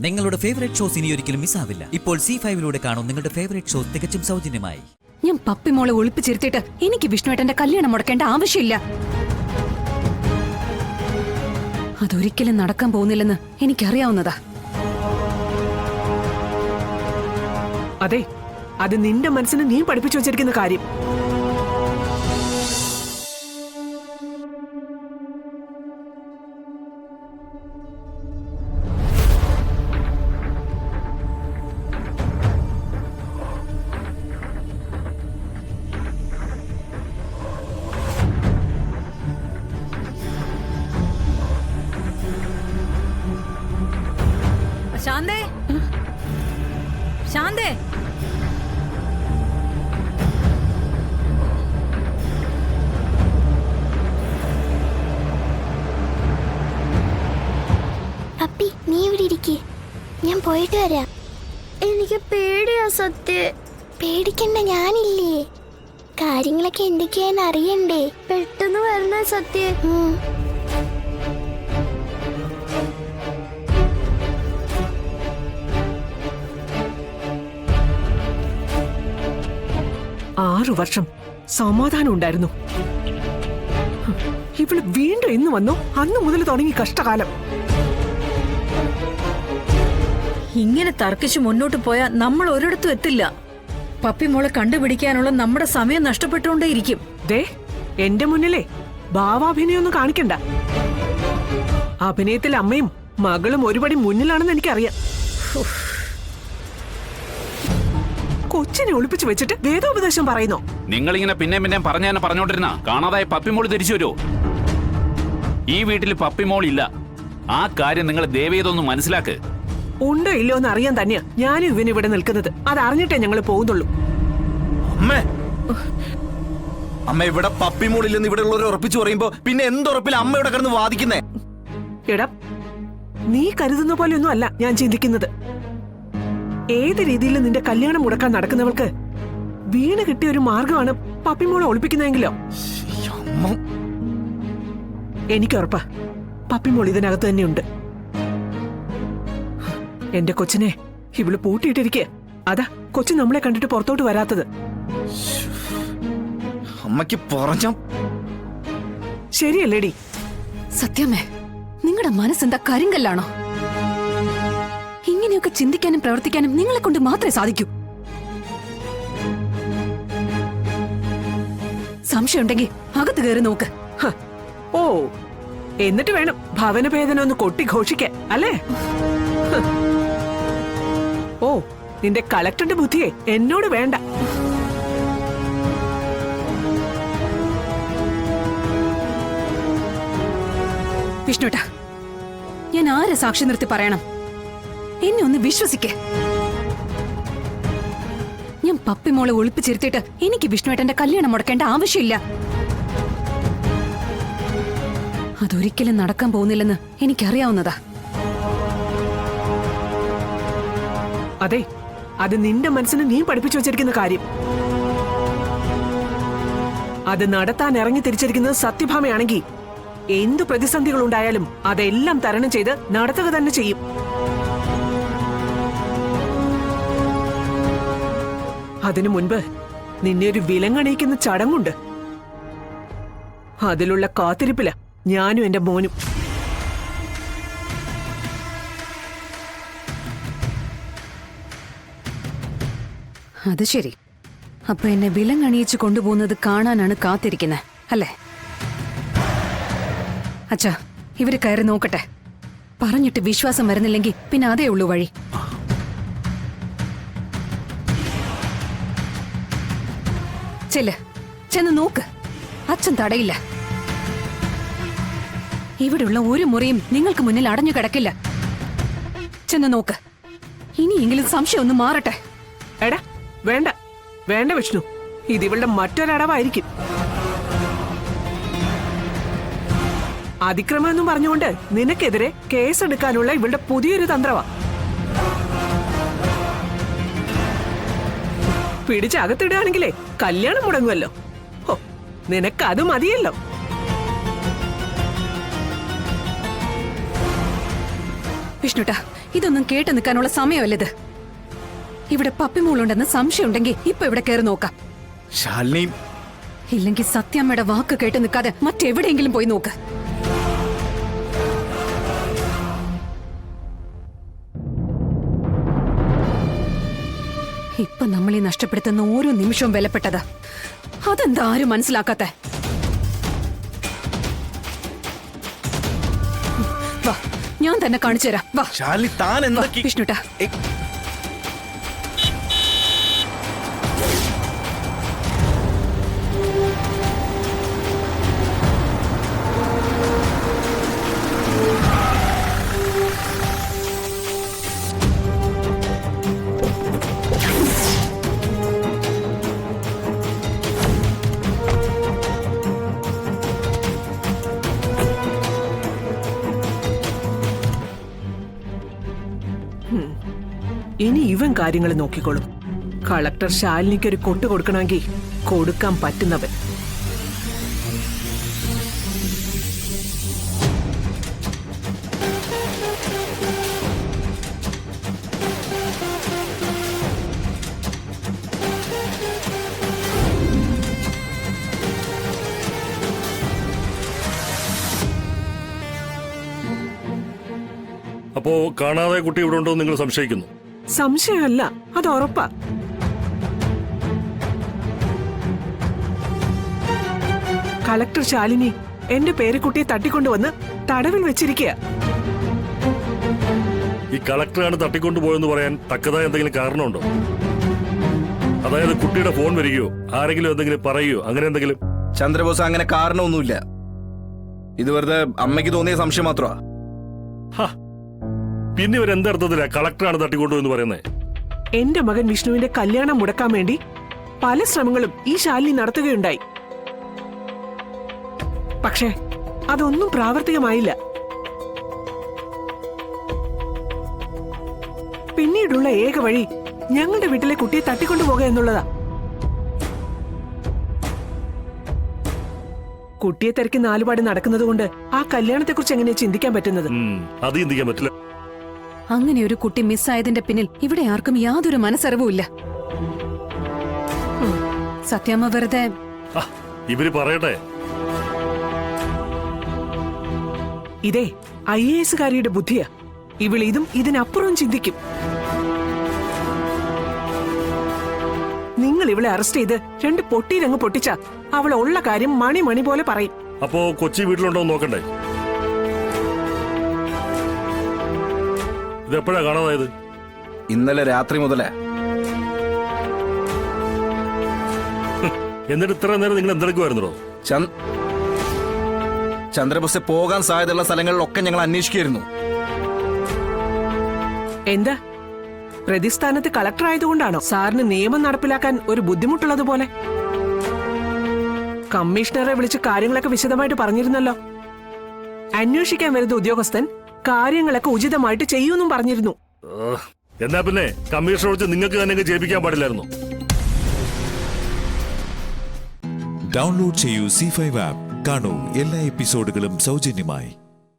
നിങ്ങളുടെ favourite shows ഇനി ഒരിക്കലും മിസ്സാവില്ല. ഇപ്പോൾ C5 കാണും നിങ്ങളുടെ ഫേവറേറ്റ് ഷോസ് തികച്ചും സൗജന്യമായി. ഞാൻ പപ്പിമോളെ ഒളിപ്പിച്ചിരുത്തിയിട്ട് എനിക്ക് വിഷ്ണുവേട്ടന്റെ കല്യാണം മുടക്കേണ്ട ആവശ്യമില്ല. അതൊരിക്കലും നടക്കാൻ പോകുന്നില്ലെന്ന് എനിക്കറിയാവുന്നതാ. അതെ, അത് നിന്റെ മനസ്സിന് നീ പഠിപ്പിച്ചു വച്ചിരിക്കുന്ന കാര്യം. ശാന്തേ, ശാന്തേ, പപ്പി നീ ഇവിടെ ഇരിക്കേ, ഞാൻ പോയിട്ട് വരാം. എനിക്ക് പേടിയാ സത്യ. പേടിക്കണ്ട, ഞാനില്ലേ. കാര്യങ്ങളൊക്കെ എന്തൊക്കെയാന്ന് അറിയണ്ടേ. പെട്ടെന്ന് വരണ സത്യ. ആറു വർഷം സമാധാനം ഉണ്ടായിരുന്നു. ഇവള് വീണ്ടും എന്ന് വന്നു. അന്ന് മുതൽ തുടങ്ങി കഷ്ടകാലം. ഇങ്ങനെ തർക്കിച്ചു മുന്നോട്ട് പോയാൽ നമ്മൾ ഒരിടത്തും എത്തില്ല. പപ്പി മോളെ കണ്ടുപിടിക്കാനുള്ള നമ്മുടെ സമയം നഷ്ടപ്പെട്ടുകൊണ്ടേയിരിക്കും. ദേ, എന്റെ മുന്നിലേ ഭാവാഭിനയൊന്നും കാണിക്കണ്ട. അഭിനയത്തിൽ അമ്മയും മകളും ഒരുപടി മുന്നിലാണെന്ന് എനിക്കറിയാം. കൊച്ചിനെ ഒളിപ്പിച്ചു വെച്ചിട്ട് വേദോപദേശം പറയുന്നോ? നിങ്ങളിങ്ങനെ പിന്നെ പറഞ്ഞോണ്ടിരുന്ന കാണാതായ പപ്പിമോൾ തിരിച്ചു വരുമോ? ഈ വീട്ടിൽ പപ്പിമോൾ ഇല്ല. ആ കാര്യം നിങ്ങൾ ദയവേതൊന്ന് മനസ്സിലാക്ക്. ഉണ്ടോ ഇല്ലോ എന്ന് അറിയാൻ തന്നെയാ ഞാനും ഇവന് ഇവിടെ നിൽക്കുന്നത്. അത് അറിഞ്ഞിട്ടേ ഞങ്ങൾ പോകുന്നുള്ളൂ. അമ്മ ഇവിടെ പപ്പിമോളില്ലെന്ന് ഇവിടെ ഉള്ളവർ ഉറപ്പിച്ചു പറയുമ്പോ പിന്നെ എന്തുറപ്പിൽ അമ്മ ഇവിടെ കിടന്ന് വാദിക്കുന്നേ? എടാ, നീ കരുതുന്ന പോലെയൊന്നും അല്ല ഞാൻ ചിന്തിക്കുന്നത്. ഏത് രീതിയിൽ നിന്റെ കല്യാണം മുടക്കാൻ നടക്കുന്നവൾക്ക് വീണ് കിട്ടിയ ഒരു മാർഗമാണ് പപ്പിമോളെ ഒളിപ്പിക്കുന്നതെങ്കിലോ? എനിക്കുറപ്പാ പപ്പിമോൾ ഇതിനകത്ത് തന്നെയുണ്ട്. എന്റെ കൊച്ചിനെ ഇവള് പൂട്ടിയിട്ടിരിക്കുക. അതാ കൊച്ചു നമ്മളെ കണ്ടിട്ട് പുറത്തോട്ട് വരാത്തത്. അമ്മയ്ക്ക് പറഞ്ഞ ശരിയല്ലേടി? സത്യമേ, നിങ്ങളുടെ മനസ്സെന്താ കരിങ്കല്ലാണോ? ഇങ്ങനെയൊക്കെ ചിന്തിക്കാനും പ്രവർത്തിക്കാനും നിങ്ങളെ കൊണ്ട് മാത്രമേ സാധിക്കൂ. സംശയമുണ്ടെങ്കിൽ അകത്ത് കയറി നോക്ക്. ഓ, എന്നിട്ട് വേണം ഭവനഭേദന ഒന്ന് കൊട്ടി ഘോഷിക്കാൻ അല്ലേ? ഓ, നിന്റെ കളക്ടറിന്റെ ബുദ്ധിയെ എന്നോട് വേണ്ട. വിഷ്ണുട്ടാ, ഞാൻ ആരെ സാക്ഷി നിർത്തി പറയണം? എന്നെ ഒന്ന് വിശ്വസിക്കേ. ഞാൻ പപ്പിമോളെ ഒളിപ്പിച്ചിരുത്തിയിട്ട് എനിക്ക് വിഷ്ണുവേട്ടന്റെ കല്യാണം മുടക്കേണ്ട ആവശ്യമില്ല. അതൊരിക്കലും നടക്കാൻ പോകുന്നില്ലെന്ന് എനിക്കറിയാവുന്നതാ. അതെ, അത് നിന്റെ മനസ്സിന് നീ പഠിപ്പിച്ചു വച്ചിരിക്കുന്ന കാര്യം. അത് നടത്താൻ ഇറങ്ങി തിരിച്ചിരിക്കുന്നത് സത്യഭാമയാണെങ്കിൽ എന്തു പ്രതിസന്ധികൾ ഉണ്ടായാലും അതെല്ലാം തരണം ചെയ്ത് നടത്തുക തന്നെ ചെയ്യും. അതിനു മുൻപ് നിന്നെ ഒരു വിലങ്ങണിയിക്കുന്ന ചടങ്ങുണ്ട്. അതിലുള്ള കാത്തിരിപ്പില ഞാനും എന്റെ മോനും. അത് ശരി. അപ്പൊ എന്നെ വിലങ്ങണിയിച്ച് കൊണ്ടുപോകുന്നത് കാണാനാണ് കാത്തിരിക്കുന്നത് അല്ലേ? അച്ഛാ, ഇവര് കയറി നോക്കട്ടെ. പറഞ്ഞിട്ട് വിശ്വാസം വരുന്നില്ലെങ്കിൽ പിന്നെ അതേ ഉള്ളൂ വഴി. ചെന്ന് നോക്ക്. അച്ഛൻ തടയില്ല. ഇവിടെയുള്ള ഒരു മുറിയും നിങ്ങൾക്ക് മുന്നിൽ അടഞ്ഞു കിടക്കില്ല. ചെന്ന് നോക്ക്. ഇനിയെങ്കിലും സംശയം ഒന്ന് മാറട്ടെ. എടാ, വേണ്ട വേണ്ട വിഷ്ണു, ഇതിവളുടെ മറ്റൊരടവായിരിക്കും. അതിക്രമം എന്നും പറഞ്ഞുകൊണ്ട് നിനക്കെതിരെ കേസെടുക്കാനുള്ള ഇവളുടെ പുതിയൊരു തന്ത്രവാ. പിടിച്ചകത്തിടുകയാണെങ്കിലേ കല്യാണം മുടങ്ങുമല്ലോ. ഓ, നിനക്കത് മതിയല്ലോ. വിഷ്ണുട്ടാ, ഇതൊന്നും കേട്ട് നിൽക്കാനുള്ള സമയമല്ലത്. ഇവിടെ പപ്പിമോളുണ്ടെന്ന് സംശയമുണ്ടെങ്കിൽ ഇപ്പൊ ഇവിടെ കയറി നോക്കാം. ശാലിനി, ഇല്ലെങ്കിൽ സത്യാമ്മയുടെ വാക്ക് കേട്ട് നിൽക്കാതെ മറ്റെവിടെയെങ്കിലും പോയി നോക്ക്. ഇപ്പൊ നമ്മളീ നഷ്ടപ്പെടുത്തുന്ന ഓരോ നിമിഷവും വിലപ്പെട്ടതാ. അതെന്താ ആരും മനസ്സിലാക്കാത്ത? വാ, ഞാൻ തന്നെ കാണിച്ചു തരാം. വാ ശാലിനി, താൻ എന്തൊക്കെ വിഷ്ണുട്ടാ. ഇനി ഇവൻ കാര്യങ്ങൾ നോക്കിക്കോളും. കളക്ടർ ശാലിനിക്ക് ഒരു കൊട്ട് കൊടുക്കണമെങ്കിൽ കൊടുക്കാൻ പറ്റുന്നവൻ. അപ്പോ കാണാതെ കുട്ടി ഇവിടെ ഉണ്ടോ എന്ന് നിങ്ങൾ സംശയിക്കുന്നു? സംശയമല്ല, അത് ഉറപ്പാ. കളക്ടർ ശാലിനി എന്റെ പേരക്കുട്ടിയെ തട്ടിക്കൊണ്ടുവന്ന് തടവിൽ വെച്ചിരിക്കുക. ഈ കളക്ടറാണ് തട്ടിക്കൊണ്ടുപോയെന്ന് പറയാൻ തക്കതായ എന്തെങ്കിലും കാരണമുണ്ടോ? അതായത് കുട്ടിയുടെ ഫോൺ വരികയോ ആരെങ്കിലും എന്തെങ്കിലും പറയുകയോ അങ്ങനെ എന്തെങ്കിലും? ചന്ദ്രബോസ്, അങ്ങനെ കാരണമൊന്നുമില്ല. ഇത് വെറുതെ അമ്മയ്ക്ക് തോന്നിയ സംശയം മാത്രമാ. പിന്നെ ഇവർ എന്തർത്ഥത്തിലാ കളക്ടറാണ് തട്ടിക്കൊണ്ടുപോയെന്ന് പറയുന്നത്? എന്റെ മകൻ വിഷ്ണുവിന്റെ കല്യാണം മുടക്കാൻ വേണ്ടി പല ശ്രമങ്ങളും ഈ ശാലിനി നടത്തുകയുണ്ടായി. പക്ഷേ അതൊന്നും പ്രാവർത്തികമായില്ല. പിന്നീടുള്ള ഏക വഴി ഞങ്ങളുടെ വീട്ടിലെ കുട്ടിയെ തട്ടിക്കൊണ്ടുപോകുക എന്നുള്ളതാ. കുട്ടിയെ തിരക്കി നാലുപാട് നടക്കുന്നതുകൊണ്ട് ആ കല്യാണത്തെക്കുറിച്ച് എങ്ങനെയാ ചിന്തിക്കാൻ പറ്റുന്നത്? അത് ചിന്തിക്കാൻ പറ്റില്ല. അങ്ങനെ ഒരു കുട്ടി മിസ്സായതിന്റെ പിന്നിൽ ഇവിടെ ആർക്കും യാതൊരു മനസ്സറിവുമില്ല. സത്യാമ്മ വെറുതെ ഇവര് പറയട്ടെ. ഇതേ IAS കാരിയുടെ ബുദ്ധിയാ. ഇവളിതും ഇതിനപ്പുറം ചിന്തിക്കും. നിങ്ങൾ ഇവളെ അറസ്റ്റ് ചെയ്ത് 2 പൊട്ടിയിലങ്ങ് പൊട്ടിച്ച അവൾ ഉള്ള കാര്യം മണി പോലെ പറയും. അപ്പോ കൊച്ചി വീട്ടിലുണ്ടോ എന്ന് നോക്കണ്ടേ? ഇതെപ്പോഴാ കാണാതായത്? ഇന്നലെ രാത്രി മുതലേ. എന്നിട്ട് ഇത്ര നേരം നിങ്ങൾ എന്തെടുക്കുമായിരുന്നോ? ചന്ദ്രബോസ് പോകാൻ സാധ്യതയുള്ള സ്ഥലങ്ങളിലൊക്കെ ഞങ്ങൾ അന്വേഷിക്കുകയായിരുന്നു. എന്താ, പ്രതിസ്ഥാനത്ത് കളക്ടർ ആയതുകൊണ്ടാണോ സാറിന് നിയമം നടപ്പിലാക്കാൻ ഒരു ബുദ്ധിമുട്ടുള്ളതുപോലെ? കമ്മീഷണറെ വിളിച്ച് കാര്യങ്ങളൊക്കെ വിശദമായിട്ട് പറഞ്ഞിരുന്നല്ലോ. അന്വേഷിക്കാൻ വരുന്ന ഉദ്യോഗസ്ഥൻ കാര്യങ്ങളൊക്കെ ഉചിതമായിട്ട് ചെയ്യൂന്നും പറഞ്ഞിരുന്നു. എന്നാ പിന്നെ കമ്മീഷണർ വിളിച്ച് നിങ്ങൾക്ക് തന്നെ ജയിപ്പിക്കാൻ പാടില്ലായിരുന്നു? ഡൗൺലോഡ് ചെയ്യൂ C5 ആപ്പ്. കാണൂ എല്ലാ എപ്പിസോഡുകളും സൗജന്യമായി.